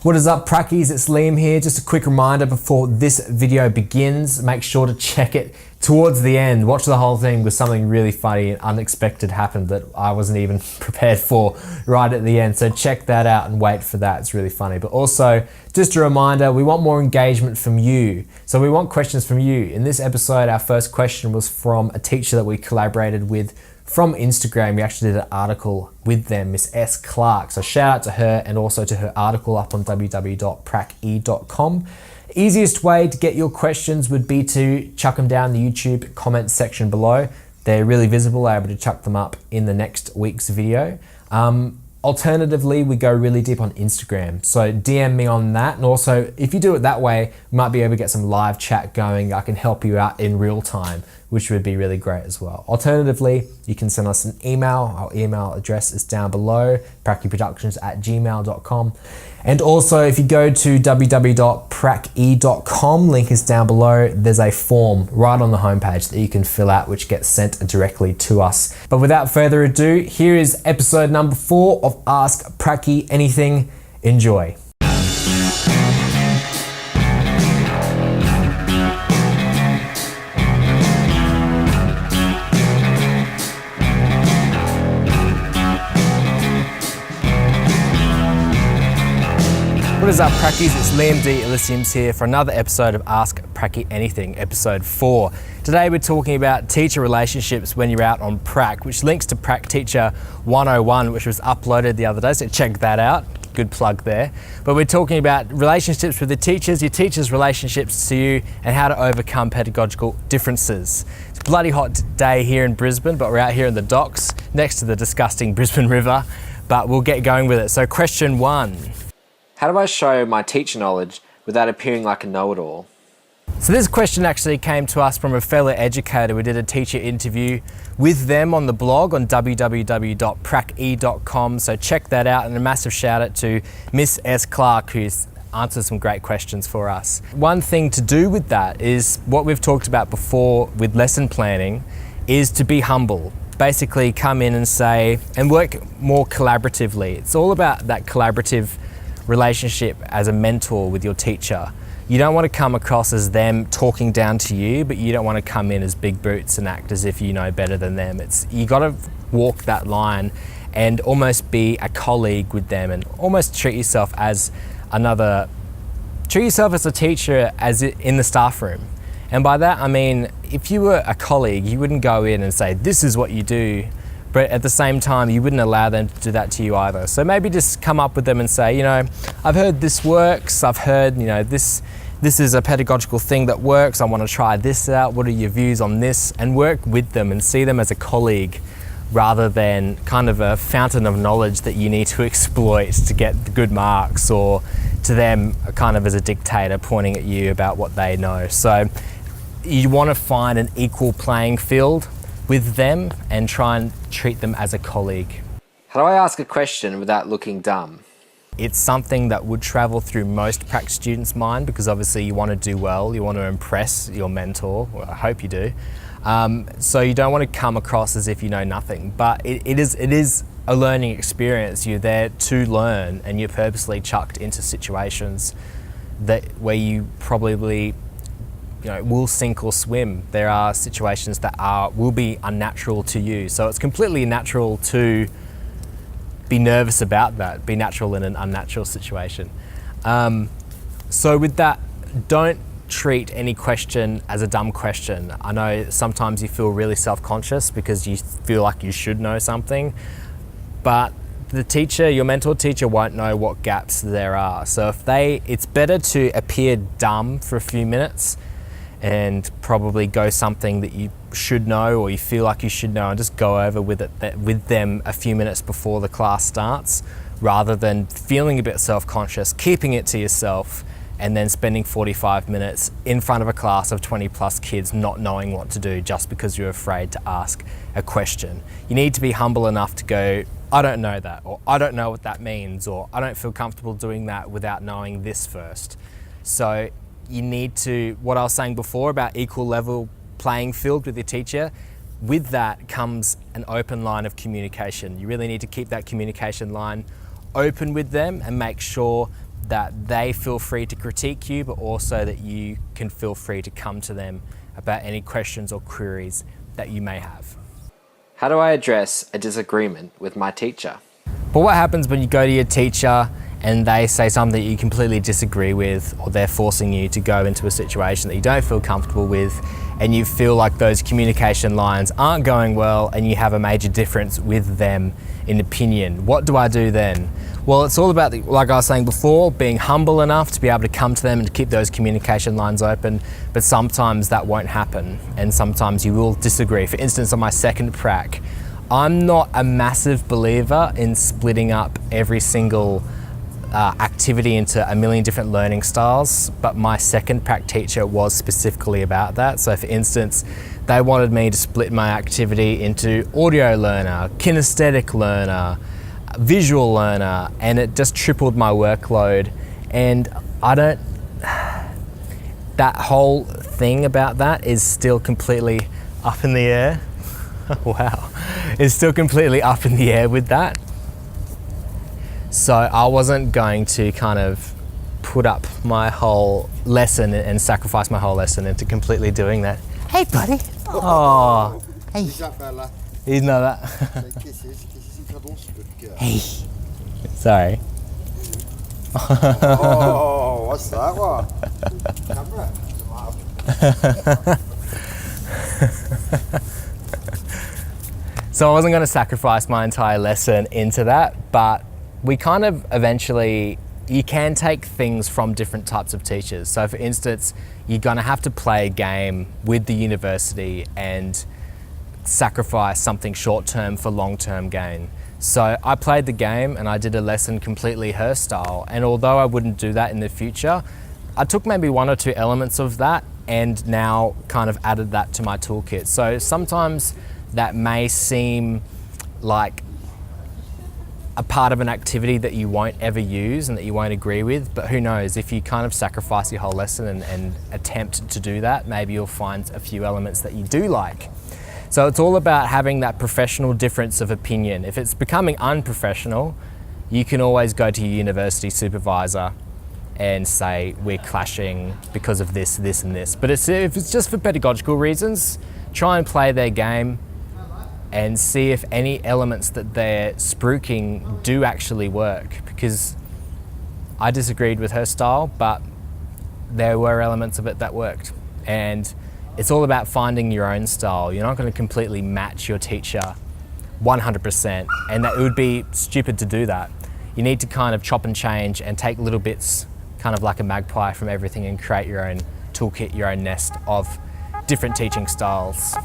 What is up, Prac-Es? It's Liam here. Just a quick reminder before this video begins, make sure to check it towards the end. Watch the whole thing because something really funny and unexpected happened that I wasn't even prepared for right at the end. So check that out and wait for that. It's really funny. But also, just a reminder, we want more engagement from you. So we want questions from you. In this episode, our first question was from a teacher that we collaborated with from Instagram. We actually did an article with them, Miss S. Clark. So shout out to her and also to her article up on www.prace.com. Easiest way to get your questions would be to chuck them down the YouTube comment section below. They're really visible, able to chuck them up in the next week's video. Alternatively, we go really deep on Instagram. So DM me on that. And also, if you do it that way, we might be able to get some live chat going. I can help you out in real time, which would be really great as well. Alternatively, you can send us an email. Our email address is down below, praceproductions@gmail.com. And also, if you go to www.prace.com, link is down below, there's a form right on the homepage that you can fill out, which gets sent directly to us. But without further ado, here is episode number 4 of Ask Prac-E Anything. Enjoy. What is up, Prac-Es? It's Liam D. Auliciems here for another episode of Ask Prac-E Anything, episode 4. Today we're talking about teacher relationships when you're out on Prac, which links to Prac Teacher 101, which was uploaded the other day, so check that out. Good plug there. But we're talking about relationships with the teachers, your teachers' relationships to you, and how to overcome pedagogical differences. It's a bloody hot day here in Brisbane, but we're out here in the docks next to the disgusting Brisbane River, but we'll get going with it. So question 1. How do I show my teacher knowledge without appearing like a know-it-all? So this question actually came to us from a fellow educator. We did a teacher interview with them on the blog on www.prace.com. So check that out, and a massive shout out to Miss S. Clark, who's answered some great questions for us. One thing to do with that is what we've talked about before with lesson planning, is to be humble. Basically come in and say, and work more collaboratively. It's all about that collaborative relationship as a mentor with your teacher. You don't want to come across as them talking down to you, but you don't want to come in as big boots and act as if you know better than them. You got to walk that line and almost be a colleague with them, and almost treat yourself as a teacher as in the staff room. And by that I mean, if you were a colleague, you wouldn't go in and say, this is what you do, but at the same time, you wouldn't allow them to do that to you either. So maybe just come up with them and say, I've heard this works. I've heard, this is a pedagogical thing that works. I want to try this out. What are your views on this? And work with them and see them as a colleague rather than kind of a fountain of knowledge that you need to exploit to get the good marks, or to them kind of as a dictator pointing at you about what they know. So you want to find an equal playing field with them and try and treat them as a colleague. How do I ask a question without looking dumb? It's something that would travel through most Prac students' mind, because obviously you want to do well, you want to impress your mentor, well, I hope you do. So you don't want to come across as if you know nothing, but it is a learning experience. You're there to learn, and you're purposely chucked into situations where you probably will sink or swim. There are situations that will be unnatural to you. So it's completely natural to be nervous about that, be natural in an unnatural situation. So with that, don't treat any question as a dumb question. I know sometimes you feel really self-conscious because you feel like you should know something, but the teacher, your mentor teacher, won't know what gaps there are. So it's better to appear dumb for a few minutes and probably go something that you should know, or you feel like you should know, and just go over with them a few minutes before the class starts, rather than feeling a bit self-conscious, keeping it to yourself, and then spending 45 minutes in front of a class of 20 plus kids not knowing what to do just because you're afraid to ask a question. You need to be humble enough to go, I don't know that, or I don't know what that means, or I don't feel comfortable doing that without knowing this first. So you need to, what I was saying before about equal level playing field with your teacher, with that comes an open line of communication. You really need to keep that communication line open with them and make sure that they feel free to critique you, but also that you can feel free to come to them about any questions or queries that you may have. How do I address a disagreement with my teacher? But what happens when you go to your teacher and they say something that you completely disagree with, or they're forcing you to go into a situation that you don't feel comfortable with, and you feel like those communication lines aren't going well and you have a major difference with them in opinion? What do I do then? Well, it's all about, like I was saying before, being humble enough to be able to come to them and to keep those communication lines open, but sometimes that won't happen and sometimes you will disagree. For instance, on my second prac, I'm not a massive believer in splitting up every single activity into a million different learning styles, but my second prac teacher was specifically about that. So for instance, they wanted me to split my activity into audio learner, kinesthetic learner, visual learner, and it just tripled my workload. And that whole thing about that is still completely up in the air. Wow, it's still completely up in the air with that. So I wasn't going to kind of put up my whole lesson and sacrifice my whole lesson into completely doing that. Hey, buddy. Oh, hey. He's not that. Hey. Sorry. Oh, what's that one? So I wasn't going to sacrifice my entire lesson into that, but we kind of eventually, you can take things from different types of teachers. So for instance, you're going to have to play a game with the university and sacrifice something short-term for long-term gain. So I played the game and I did a lesson completely her style. And although I wouldn't do that in the future, I took maybe one or two elements of that and now kind of added that to my toolkit. So sometimes that may seem like a part of an activity that you won't ever use and that you won't agree with, but who knows, if you kind of sacrifice your whole lesson and attempt to do that, maybe you'll find a few elements that you do like. So it's all about having that professional difference of opinion. If it's becoming unprofessional, you can always go to your university supervisor and say, we're clashing because of this, this and this. But if it's just for pedagogical reasons, try and play their game and see if any elements that they're spruiking do actually work. Because I disagreed with her style, but there were elements of it that worked. And it's all about finding your own style. You're not going to completely match your teacher 100%, and that it would be stupid to do that. You need to kind of chop and change and take little bits, kind of like a magpie, from everything and create your own toolkit, your own nest of different teaching styles.